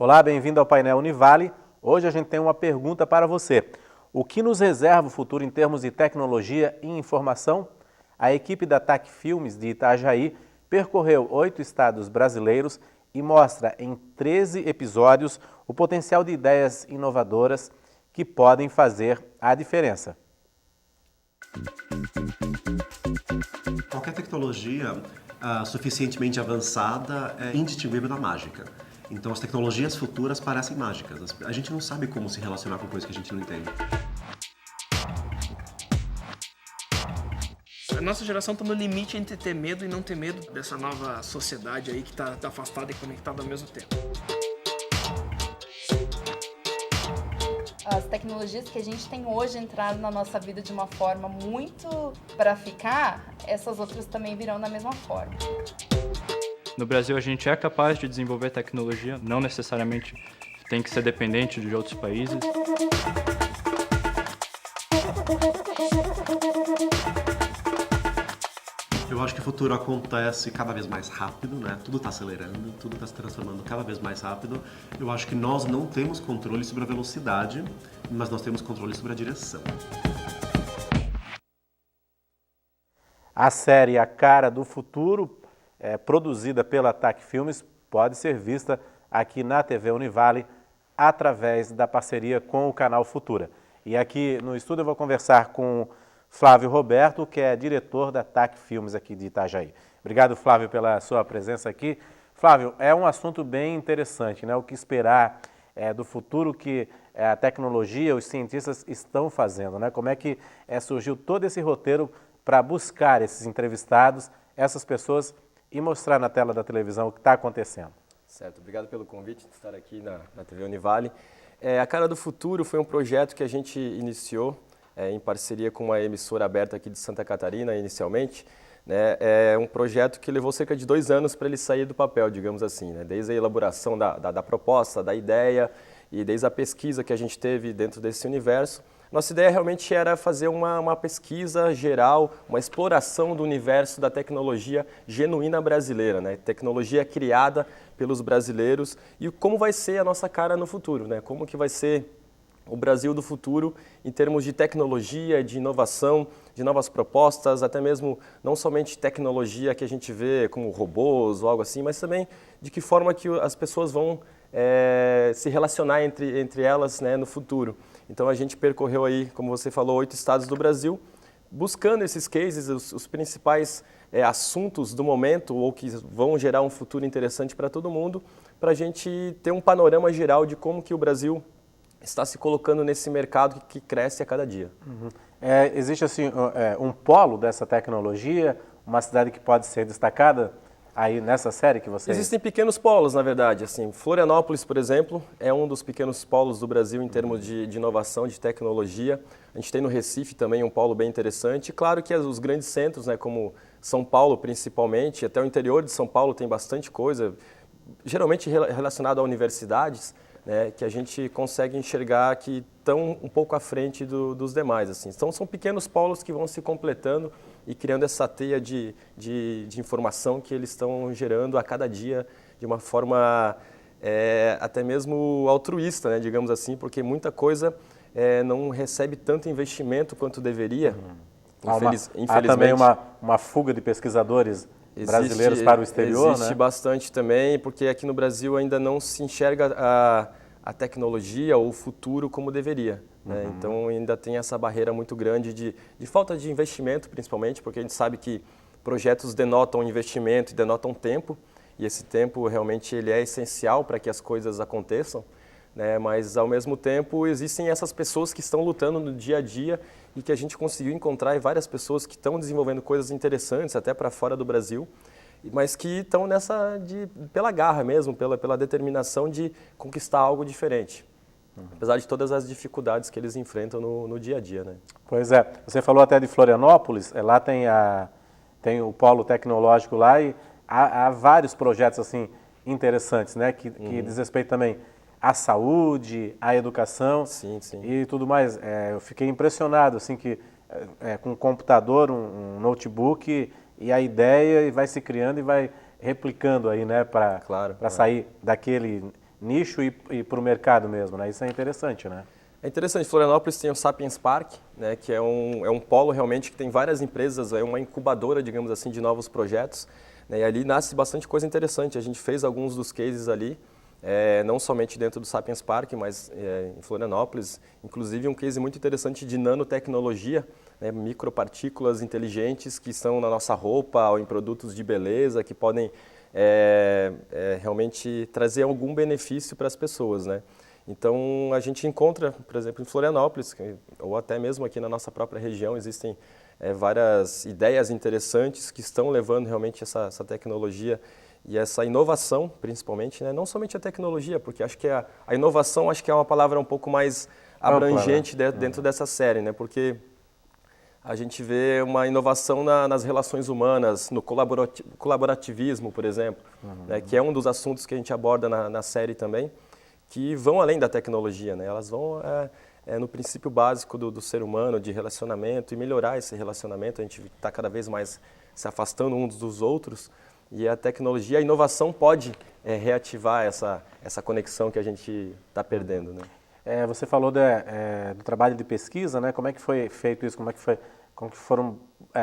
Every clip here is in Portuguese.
Olá, bem-vindo ao painel Univale. Hoje a gente tem uma pergunta para você. O que nos reserva o futuro em termos de tecnologia e informação? A equipe da TAC Filmes de Itajaí percorreu 8 estados brasileiros e mostra em 13 episódios o potencial de ideias inovadoras que podem fazer a diferença. Qualquer tecnologia suficientemente avançada é indistinguível da mágica. Então as tecnologias futuras parecem mágicas. A gente não sabe como se relacionar com coisas que a gente não entende. A nossa geração está no limite entre ter medo e não ter medo dessa nova sociedade aí que está afastada e conectada ao mesmo tempo. As tecnologias que a gente tem hoje entraram na nossa vida de uma forma muito para ficar, essas outras também virão da mesma forma. No Brasil a gente é capaz de desenvolver tecnologia, não necessariamente tem que ser dependente de outros países. Eu acho que o futuro acontece cada vez mais rápido, né? Tudo está acelerando, tudo está se transformando cada vez mais rápido. Eu acho que nós não temos controle sobre a velocidade, mas nós temos controle sobre a direção. A série A Cara do Futuro, produzida pela TAC Filmes, pode ser vista aqui na TV Univale através da parceria com o canal Futura. E aqui no estúdio eu vou conversar com Flávio Roberto, que é diretor da TAC Filmes aqui de Itajaí. Obrigado, Flávio, pela sua presença aqui. Flávio, é um assunto bem interessante, né? O que esperar do futuro que a tecnologia, os cientistas estão fazendo, né? Como é que surgiu todo esse roteiro para buscar esses entrevistados, essas pessoas e mostrar na tela da televisão o que está acontecendo? Certo, obrigado pelo convite de estar aqui na TV Univale. A Cara do Futuro foi um projeto que a gente iniciou em parceria com uma emissora aberta aqui de Santa Catarina, inicialmente. É um projeto que levou cerca de 2 anos para ele sair do papel, digamos assim, né? Desde a elaboração da proposta, da ideia e desde a pesquisa que a gente teve dentro desse universo. Nossa ideia realmente era fazer uma pesquisa geral, uma exploração do universo da tecnologia genuína brasileira, né? Tecnologia criada pelos brasileiros e como vai ser a nossa cara no futuro, né? Como que vai ser o Brasil do futuro em termos de tecnologia, de inovação, de novas propostas, até mesmo não somente tecnologia que a gente vê como robôs ou algo assim, mas também de que forma que as pessoas vão se relacionar entre elas, né, no futuro. Então a gente percorreu aí, como você falou, 8 estados do Brasil, buscando esses cases, os principais assuntos do momento ou que vão gerar um futuro interessante para todo mundo, para a gente ter um panorama geral de como que o Brasil está se colocando nesse mercado que cresce a cada dia. Uhum. Existe assim um polo dessa tecnologia, uma cidade que pode ser destacada aí nessa série que você... Existem pequenos polos, na verdade. Assim, Florianópolis, por exemplo, é um dos pequenos polos do Brasil em termos de inovação, de tecnologia. A gente tem no Recife também um polo bem interessante. E claro que os grandes centros, né, como São Paulo principalmente, até o interior de São Paulo tem bastante coisa, geralmente relacionado a universidades, né, que a gente consegue enxergar que estão um pouco à frente dos demais. Assim. Então, são pequenos polos que vão se completando e criando essa teia de informação que eles estão gerando a cada dia de uma forma até mesmo altruísta, né, digamos assim, porque muita coisa não recebe tanto investimento quanto deveria. Infelizmente. Há também uma fuga de pesquisadores brasileiros para o exterior, existe, né? Bastante também, porque aqui no Brasil ainda não se enxerga a tecnologia ou o futuro como deveria. Né? Uhum. Então ainda tem essa barreira muito grande de falta de investimento, principalmente, porque a gente sabe que projetos denotam investimento e denotam tempo, e esse tempo realmente ele é essencial para que as coisas aconteçam. Né? Mas, ao mesmo tempo, existem essas pessoas que estão lutando no dia a dia e que a gente conseguiu encontrar várias pessoas que estão desenvolvendo coisas interessantes, até para fora do Brasil, mas que estão pela garra mesmo, pela determinação de conquistar algo diferente. Apesar de todas as dificuldades que eles enfrentam no dia a dia. Né? Pois é, você falou até de Florianópolis, lá tem o polo tecnológico lá e há vários projetos assim interessantes, né, que diz respeito também à saúde, à educação. Sim, sim. E tudo mais. Eu fiquei impressionado assim que com um computador, um notebook e a ideia vai se criando e vai replicando aí, né, para sair daquele nicho e para o mercado mesmo, né? Isso é interessante, né? É interessante, Florianópolis tem o Sapiens Park, né, que é um polo realmente que tem várias empresas, é uma incubadora, digamos assim, de novos projetos, né, e ali nasce bastante coisa interessante. A gente fez alguns dos cases ali, não somente dentro do Sapiens Park, mas em Florianópolis, inclusive um case muito interessante de nanotecnologia, né, micropartículas inteligentes que estão na nossa roupa ou em produtos de beleza, que podem realmente trazer algum benefício para as pessoas, né? Então, a gente encontra, por exemplo, em Florianópolis, ou até mesmo aqui na nossa própria região, existem várias ideias interessantes que estão levando realmente essa tecnologia e essa inovação, principalmente, né? Não somente a tecnologia, porque acho que a inovação acho que é uma palavra um pouco mais abrangente dentro dessa série, né? Porque a gente vê uma inovação nas relações humanas, no colaborativismo, por exemplo, né? Que é um dos assuntos que a gente aborda na série também, que vão além da tecnologia, né? Elas vão no princípio básico do ser humano, de relacionamento, e melhorar esse relacionamento. A gente está cada vez mais se afastando uns dos outros, e a tecnologia, a inovação pode reativar essa conexão que a gente está perdendo, né? Você falou do trabalho de pesquisa, né? Como é que foi feito isso? Como que foram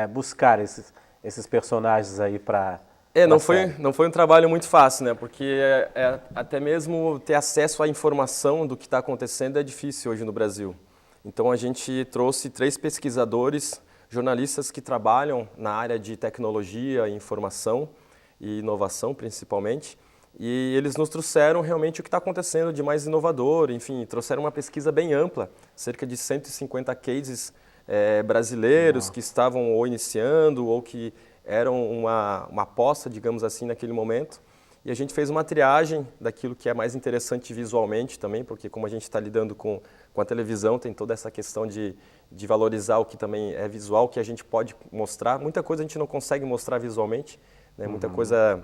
buscar esses personagens aí para... Não foi um trabalho muito fácil, né? Porque até mesmo ter acesso à informação do que está acontecendo é difícil hoje no Brasil. Então a gente trouxe 3 pesquisadores, jornalistas que trabalham na área de tecnologia, informação e inovação principalmente, e eles nos trouxeram realmente o que está acontecendo de mais inovador, enfim, trouxeram uma pesquisa bem ampla, cerca de 150 cases brasileiros que estavam ou iniciando ou que eram uma aposta, digamos assim, naquele momento. E a gente fez uma triagem daquilo que é mais interessante visualmente também, porque como a gente está lidando com a televisão, tem toda essa questão de valorizar o que também é visual, que a gente pode mostrar. Muita coisa a gente não consegue mostrar visualmente, né? Muita coisa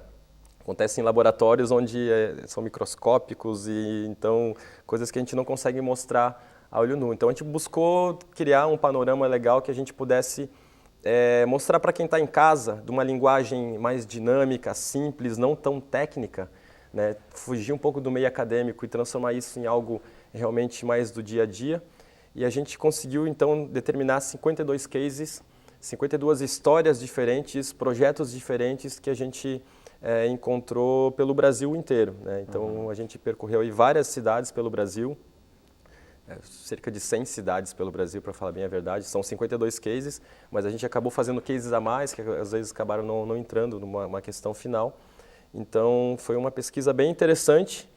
acontece em laboratórios onde são microscópicos e então coisas que a gente não consegue mostrar a olho nu. Então a gente buscou criar um panorama legal que a gente pudesse mostrar para quem está em casa, de uma linguagem mais dinâmica, simples, não tão técnica, né? Fugir um pouco do meio acadêmico e transformar isso em algo realmente mais do dia a dia. E a gente conseguiu, então, determinar 52 cases, 52 histórias diferentes, projetos diferentes que a gente encontrou pelo Brasil inteiro, né? Então, a gente percorreu aí várias cidades pelo Brasil, cerca de 100 cidades pelo Brasil, para falar bem a verdade. São 52 cases, mas a gente acabou fazendo cases a mais, que às vezes acabaram não entrando numa questão final. Então, foi uma pesquisa bem interessante,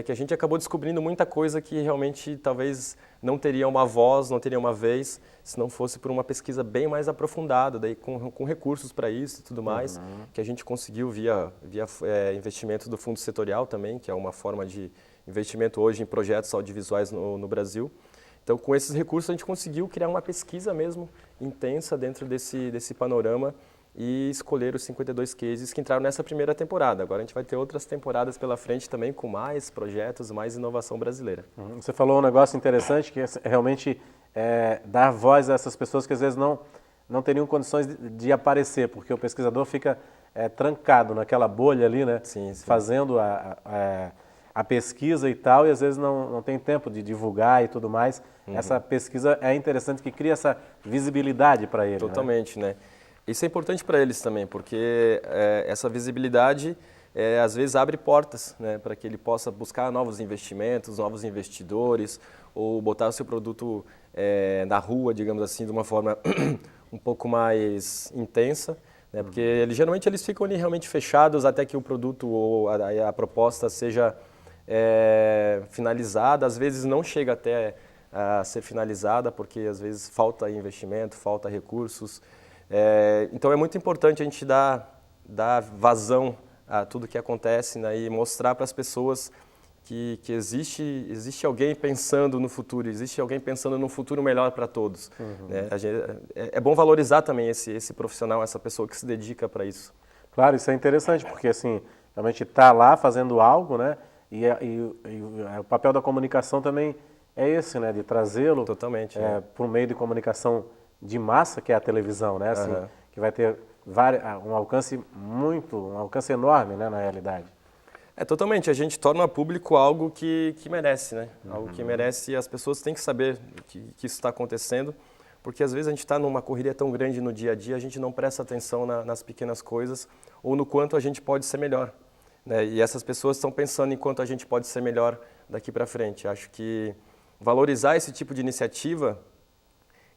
que a gente acabou descobrindo muita coisa que realmente talvez não teria uma voz, não teria uma vez, se não fosse por uma pesquisa bem mais aprofundada, daí com recursos para isso e tudo mais, que a gente conseguiu via investimentos do Fundo Setorial também, que é uma forma de investimento hoje em projetos audiovisuais no Brasil. Então, com esses recursos, a gente conseguiu criar uma pesquisa mesmo intensa dentro desse panorama e escolher os 52 cases que entraram nessa primeira temporada. Agora a gente vai ter outras temporadas pela frente também com mais projetos, mais inovação brasileira. Você falou um negócio interessante que é realmente dar voz a essas pessoas que às vezes não teriam condições de aparecer, porque o pesquisador fica trancado naquela bolha ali, né? Sim. Fazendo a pesquisa e tal, e às vezes não tem tempo de divulgar e tudo mais. Essa pesquisa é interessante que cria essa visibilidade para ele. Totalmente, né? Isso é importante para eles também, porque essa visibilidade às vezes abre portas, né, para que ele possa buscar novos investimentos, novos investidores, ou botar o seu produto na rua, digamos assim, de uma forma um pouco mais intensa, né, porque geralmente eles ficam ali realmente fechados até que o produto ou a proposta seja finalizada. Às vezes não chega até a ser finalizada, porque às vezes falta investimento, falta recursos. Então é muito importante a gente dar vazão a tudo que acontece, né, e mostrar para as pessoas que existe alguém pensando no futuro, existe alguém pensando num futuro melhor para todos. Né? É bom valorizar também esse profissional, essa pessoa que se dedica para isso. Claro, isso é interessante, porque assim, realmente está lá fazendo algo, né? E o papel da comunicação também é esse, né? De trazê-lo por meio de comunicação de massa, que é a televisão, né? Assim, que vai ter um alcance enorme, né, na realidade. Totalmente. A gente torna público algo que merece, né? Algo que merece, e as pessoas têm que saber que isso está acontecendo, porque às vezes a gente está numa correria tão grande no dia a dia, a gente não presta atenção nas pequenas coisas ou no quanto a gente pode ser melhor, né? E essas pessoas estão pensando em quanto a gente pode ser melhor daqui para frente. Acho que valorizar esse tipo de iniciativa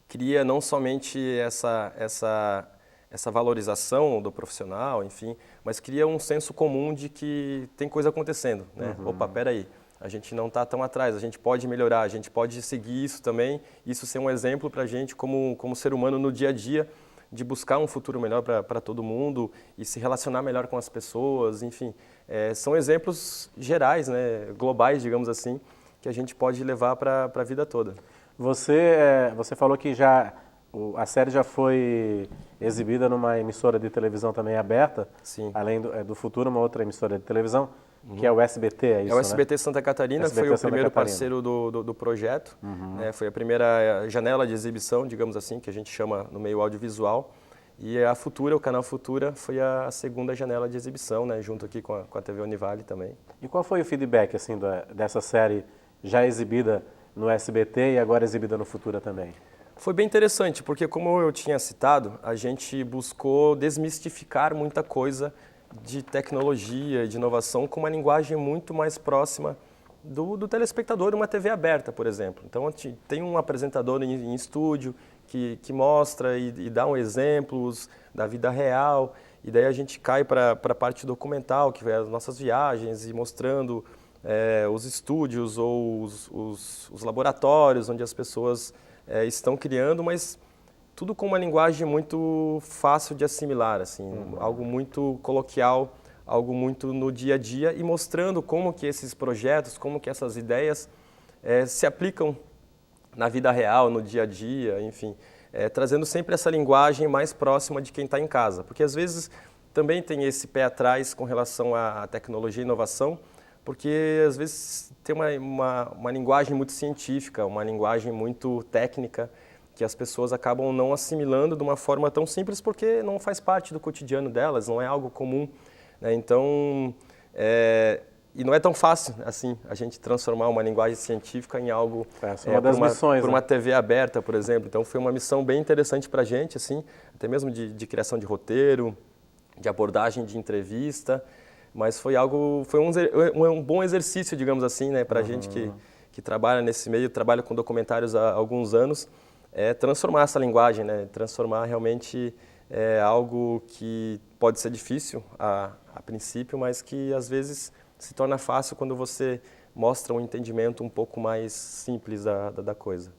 cria não somente essa valorização do profissional, enfim, mas cria um senso comum de que tem coisa acontecendo, né? Opa, peraí, a gente não está tão atrás, a gente pode melhorar, a gente pode seguir isso também, isso ser um exemplo para a gente como ser humano no dia a dia, de buscar um futuro melhor para todo mundo e se relacionar melhor com as pessoas, enfim. São exemplos gerais, né, globais, digamos assim, que a gente pode levar para a vida toda. Você falou que a série já foi exibida numa emissora de televisão também aberta, Sim. Além do Futuro, uma outra emissora de televisão, que é o SBT, é isso, É o SBT Santa Catarina, SBT foi o Santa primeiro Catarina. parceiro do projeto, né, foi a primeira janela de exibição, digamos assim, que a gente chama no meio audiovisual, e a Futura, o canal Futura, foi a segunda janela de exibição, né, junto aqui com a TV Univale também. E qual foi o feedback assim, dessa série já exibida no SBT e agora exibida no Futura também? Foi bem interessante, porque como eu tinha citado, a gente buscou desmistificar muita coisa de tecnologia e de inovação com uma linguagem muito mais próxima do telespectador de uma TV aberta, por exemplo. Então, tem um apresentador em estúdio que mostra e dá exemplos da vida real, e daí a gente cai para a parte documental, que é as nossas viagens, e mostrando os estúdios ou os laboratórios onde as pessoas estão criando, mas tudo com uma linguagem muito fácil de assimilar, assim, algo muito coloquial, algo muito no dia a dia, e mostrando como que esses projetos, como que essas ideias se aplicam na vida real, no dia a dia, enfim, trazendo sempre essa linguagem mais próxima de quem está em casa, porque às vezes também tem esse pé atrás com relação à tecnologia e inovação, porque às vezes tem uma linguagem muito científica, uma linguagem muito técnica, que as pessoas acabam não assimilando de uma forma tão simples porque não faz parte do cotidiano delas, não é algo comum, né? Então, e não é tão fácil assim a gente transformar uma linguagem científica em algo uma das missões, por né? uma TV aberta, por exemplo. Então foi uma missão bem interessante para a gente, assim, até mesmo de criação de roteiro, de abordagem de entrevista, mas foi um bom exercício, digamos assim, né, para a gente que trabalha nesse meio, trabalha com documentários há alguns anos, transformar essa linguagem, né, transformar realmente algo que pode ser difícil a princípio, mas que às vezes se torna fácil quando você mostra um entendimento um pouco mais simples da coisa.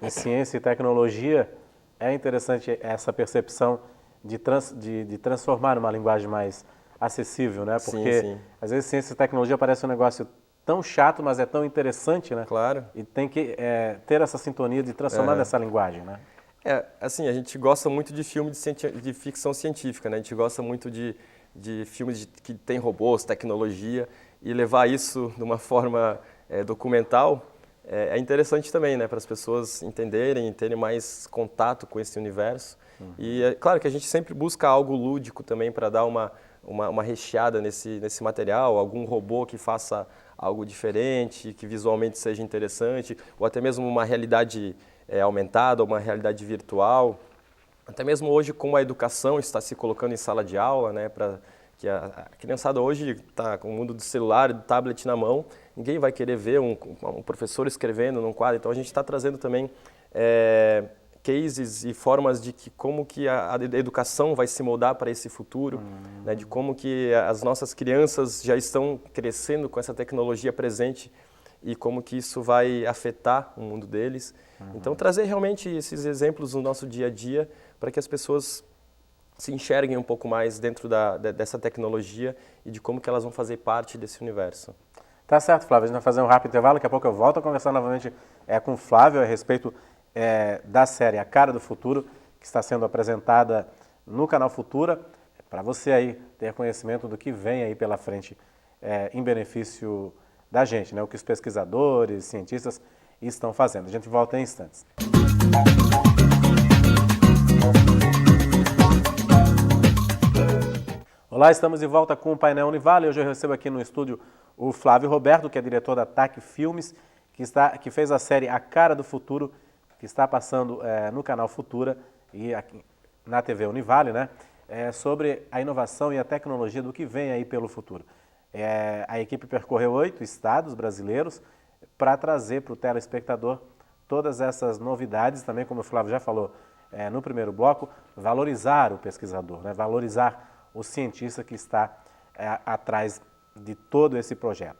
Em ciência e tecnologia, é interessante essa percepção de transformar numa linguagem mais acessível, né? Porque sim. Às vezes ciência e tecnologia parece um negócio tão chato, mas é tão interessante, né? Claro. E tem que ter essa sintonia de transformar nessa linguagem, né? Assim, a gente gosta muito de filmes de ficção científica, né? A gente gosta muito de filmes que tem robôs, tecnologia, e levar isso de uma forma documental é interessante também, né? Para as pessoas entenderem, terem mais contato com esse universo. E é claro que a gente sempre busca algo lúdico também para dar uma recheada nesse material, algum robô que faça algo diferente, que visualmente seja interessante, ou até mesmo uma realidade aumentada, uma realidade virtual. Até mesmo hoje, como a educação está se colocando em sala de aula, né, que a criançada hoje está com o mundo do celular, do tablet na mão, ninguém vai querer ver um professor escrevendo num quadro, então a gente está trazendo também cases e formas de como que a educação vai se moldar para esse futuro, né, de como que as nossas crianças já estão crescendo com essa tecnologia presente e como que isso vai afetar o mundo deles. Então, trazer realmente esses exemplos no nosso dia a dia para que as pessoas se enxerguem um pouco mais dentro dessa tecnologia e de como que elas vão fazer parte desse universo. Tá certo, Flávio. A gente vai fazer um rápido intervalo, daqui a pouco eu volto a conversar novamente com o Flávio a respeito da série A Cara do Futuro, que está sendo apresentada no canal Futura, para você aí ter conhecimento do que vem aí pela frente em benefício da gente, né? O que os pesquisadores, cientistas estão fazendo. A gente volta em instantes. Olá, estamos de volta com o Painel Univale. Hoje eu recebo aqui no estúdio o Flávio Roberto, que é diretor da TAC Filmes, que fez a série A Cara do Futuro, que está passando no canal Futura e aqui na TV Univale, né? Sobre a inovação e a tecnologia do que vem aí pelo futuro. A equipe percorreu 8 estados brasileiros para trazer para o telespectador todas essas novidades, também como o Flávio já falou no primeiro bloco, valorizar o pesquisador, né? Valorizar o cientista que está atrás de todo esse projeto.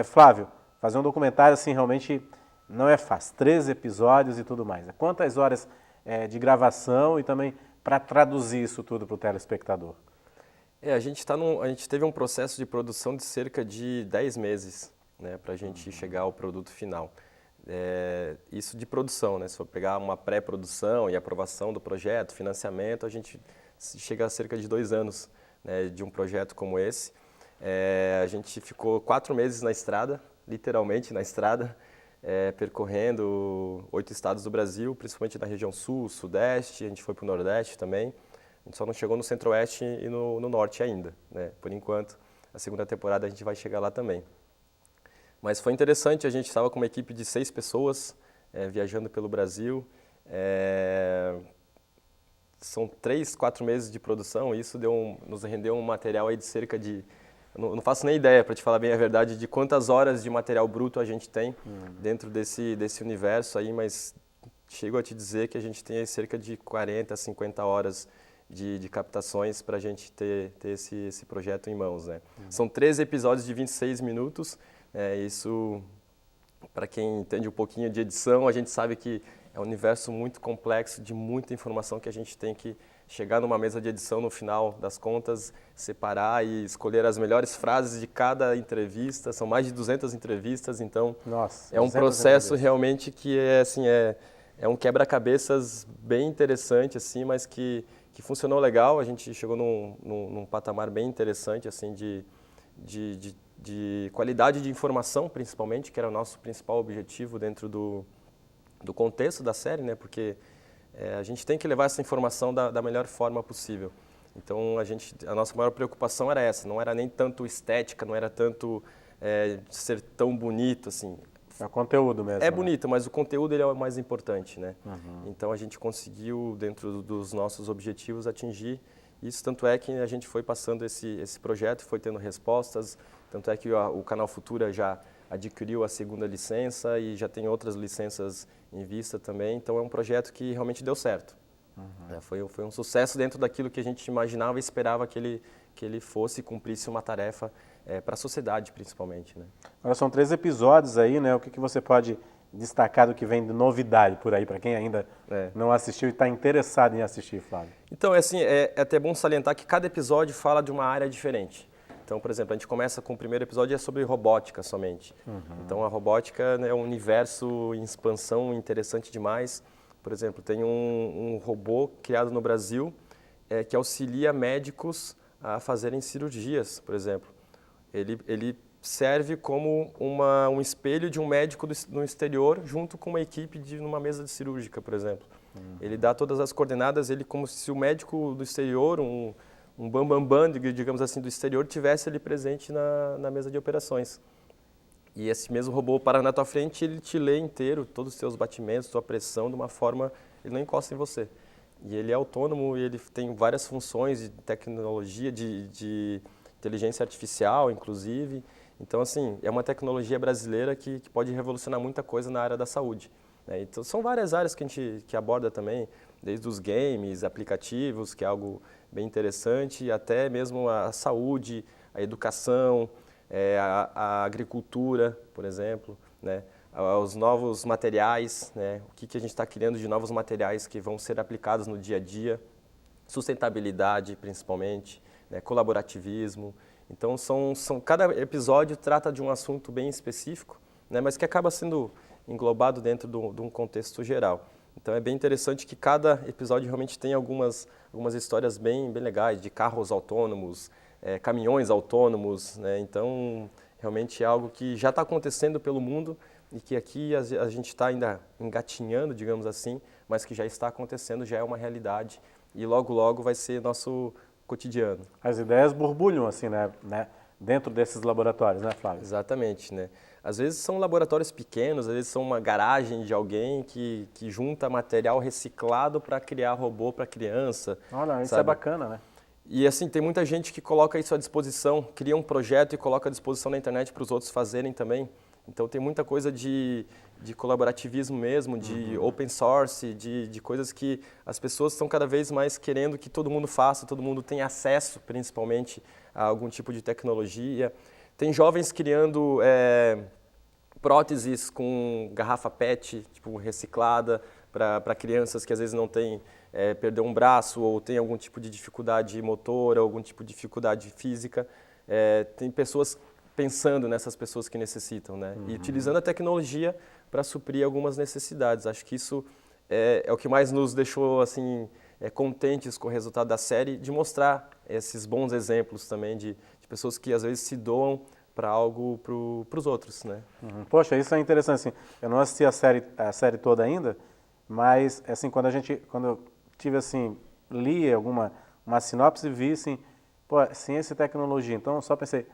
Flávio, fazer um documentário assim realmente não é fácil, 13 episódios e tudo mais. Quantas horas de gravação e também para traduzir isso tudo para o telespectador? A gente teve um processo de produção de cerca de 10 meses, né, para a gente chegar ao produto final. Isso de produção, né? Se for pegar uma pré-produção e aprovação do projeto, financiamento, a gente chega a cerca de 2 anos, né, de um projeto como esse. A gente ficou 4 meses na estrada, literalmente na estrada, percorrendo 8 estados do Brasil, principalmente na região sul, sudeste, a gente foi para o nordeste também. A gente só não chegou no centro-oeste e no norte ainda, né? Por enquanto, a segunda temporada a gente vai chegar lá também. Mas foi interessante, a gente estava com uma equipe de 6 pessoas viajando pelo Brasil. São 3, 4 meses de produção e isso nos rendeu um material aí de cerca de... Não faço nem ideia, para te falar bem a verdade, de quantas horas de material bruto a gente tem dentro desse universo aí, mas chego a te dizer que a gente tem aí cerca de 40, 50 horas de captações para a gente ter esse projeto em mãos, né? São 13 episódios de 26 minutos, isso, para quem entende um pouquinho de edição, a gente sabe que é um universo muito complexo, de muita informação que a gente tem que chegar numa mesa de edição no final das contas, separar e escolher as melhores frases de cada entrevista. São mais de 200 entrevistas, então é um processo realmente que é um quebra-cabeças bem interessante, assim, mas que funcionou legal. A gente chegou num patamar bem interessante assim, de qualidade de informação, principalmente, que era o nosso principal objetivo dentro do contexto da série, né? Porque a gente tem que levar essa informação da melhor forma possível. Então, a nossa maior preocupação era essa, não era nem tanto estética, não era tanto ser tão bonito, assim. É o conteúdo mesmo. É bonito, mas o conteúdo ele é o mais importante, né? Então, a gente conseguiu, dentro dos nossos objetivos, atingir isso. Tanto é que a gente foi passando esse projeto, foi tendo respostas, tanto é que o Canal Futura já adquiriu a segunda licença e já tem outras licenças em vista também. Então, é um projeto que realmente deu certo. Foi um sucesso dentro daquilo que a gente imaginava e esperava que ele fosse e cumprisse uma tarefa para a sociedade, principalmente, né? Agora, são 3 episódios aí, né? O que você pode destacar do que vem de novidade por aí, para quem ainda não assistiu e está interessado em assistir, Flávio? Então, é até bom salientar que cada episódio fala de uma área diferente. Então, por exemplo, a gente começa com o primeiro episódio é sobre robótica somente. Então, a robótica é um universo em expansão interessante demais. Por exemplo, tem um robô criado no Brasil que auxilia médicos a fazerem cirurgias, por exemplo. Ele serve como um espelho de um médico no exterior junto com uma equipe numa mesa de cirúrgica, por exemplo. Ele dá todas as coordenadas, como se o médico do exterior, um bambambam, digamos assim, do exterior, tivesse ali presente na mesa de operações. E esse mesmo robô para na tua frente, ele te lê inteiro, todos os teus batimentos, tua pressão, de uma forma, ele não encosta em você. E ele é autônomo e ele tem várias funções de tecnologia, de inteligência artificial, inclusive. Então, assim, é uma tecnologia brasileira que pode revolucionar muita coisa na área da saúde, né? Então, são várias áreas que a gente aborda também, desde os games, aplicativos, que é algo bem interessante, até mesmo a saúde, a educação, a agricultura, por exemplo, né? Os novos materiais, né? O que a gente está criando de novos materiais que vão ser aplicados no dia a dia, sustentabilidade principalmente, né? Colaborativismo. Então, cada episódio trata de um assunto bem específico, né? Mas que acaba sendo englobado dentro de um contexto geral. Então, é bem interessante que cada episódio realmente tem algumas histórias bem legais, de carros autônomos, caminhões autônomos, né? Então, realmente é algo que já está acontecendo pelo mundo e que aqui a gente está ainda engatinhando, digamos assim, mas que já está acontecendo, já é uma realidade e logo, logo vai ser nosso cotidiano. As ideias borbulham assim, né? Dentro desses laboratórios, né, Flávio? Exatamente, né? Às vezes são laboratórios pequenos, às vezes são uma garagem de alguém que junta material reciclado para criar robô para criança. Olha, isso sabe? é bacana, né? E assim, tem muita gente que coloca isso à disposição, cria um projeto e coloca à disposição na internet para os outros fazerem também. Então tem muita coisa de colaborativismo mesmo, de open source, de coisas que as pessoas estão cada vez mais querendo que todo mundo faça, todo mundo tenha acesso, principalmente, a algum tipo de tecnologia. Tem jovens criando próteses com garrafa PET, tipo reciclada, para crianças que às vezes não têm, perdeu um braço ou tem algum tipo de dificuldade motora, algum tipo de dificuldade física. Tem pessoas pensando nessas pessoas que necessitam, né? E utilizando a tecnologia para suprir algumas necessidades. Acho que isso é o que mais nos deixou assim contentes com o resultado da série, de mostrar esses bons exemplos também de pessoas que às vezes se doam para algo para os outros, né? Poxa, isso é interessante, assim, eu não assisti a série toda ainda, mas assim, quando eu tive assim, li uma sinopse e vi assim, pô, ciência e tecnologia, então eu só pensei,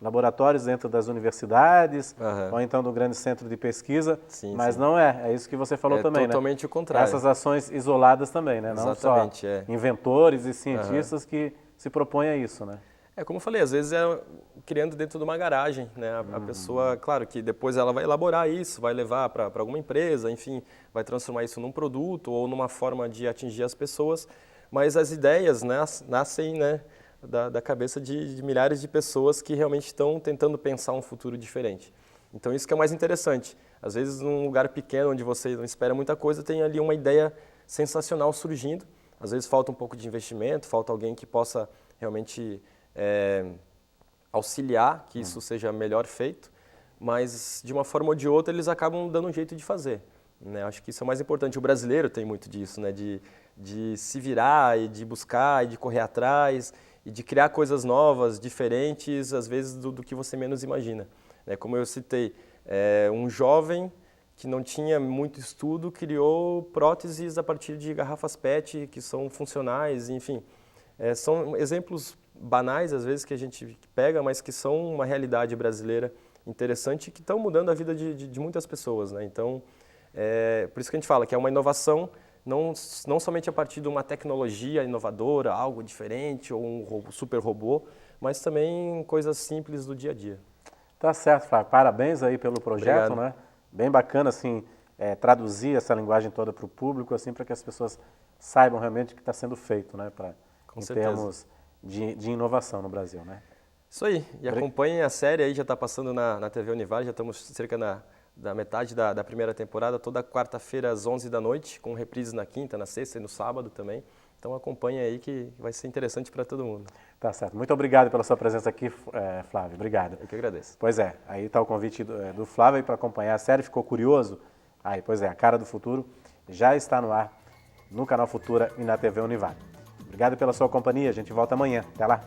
laboratórios dentro das universidades, ou então do grande centro de pesquisa, mas não é isso que você falou também, né? É totalmente o contrário. Essas ações isoladas também, né? Exatamente, não só inventores e cientistas que se propõem a isso, né? Como eu falei, às vezes criando dentro de uma garagem, né? A pessoa, claro que depois ela vai elaborar isso, vai levar para alguma empresa, enfim, vai transformar isso num produto ou numa forma de atingir as pessoas, mas as ideias nascem, né, da cabeça de milhares de pessoas que realmente estão tentando pensar um futuro diferente. Então isso que é mais interessante. Às vezes num lugar pequeno onde você não espera muita coisa, tem ali uma ideia sensacional surgindo. Às vezes falta um pouco de investimento, falta alguém que possa realmente auxiliar que isso seja melhor feito, mas de uma forma ou de outra eles acabam dando um jeito de fazer, né? Acho que isso é o mais importante. O brasileiro tem muito disso, né? De se virar e de buscar e de correr atrás e de criar coisas novas, diferentes, às vezes do que você menos imagina, né? Como eu citei, um jovem que não tinha muito estudo criou próteses a partir de garrafas PET que são funcionais, enfim. São exemplos banais, às vezes, que a gente pega, mas que são uma realidade brasileira interessante e que estão mudando a vida de muitas pessoas, né? Então, por isso que a gente fala que é uma inovação não somente a partir de uma tecnologia inovadora, algo diferente ou um super robô, mas também coisas simples do dia a dia. Tá certo, Flávio. Parabéns aí pelo projeto, né? Bem bacana, assim, traduzir essa linguagem toda para o público, assim, para que as pessoas saibam realmente o que está sendo feito, né? Em termos de inovação no Brasil, né? Isso aí. E acompanhem a série aí, já está passando na TV Univale, já estamos cerca da metade da primeira temporada, toda quarta-feira às 11 da noite, com reprises na quinta, na sexta e no sábado também. Então acompanhem aí que vai ser interessante para todo mundo. Tá certo. Muito obrigado pela sua presença aqui, Flávio. Obrigado. Eu que agradeço. Pois é, aí está o convite do Flávio para acompanhar a série. Ficou curioso? Aí, pois é, A Cara do Futuro já está no ar no canal Futura e na TV Univale. Obrigado pela sua companhia. A gente volta amanhã. Até lá.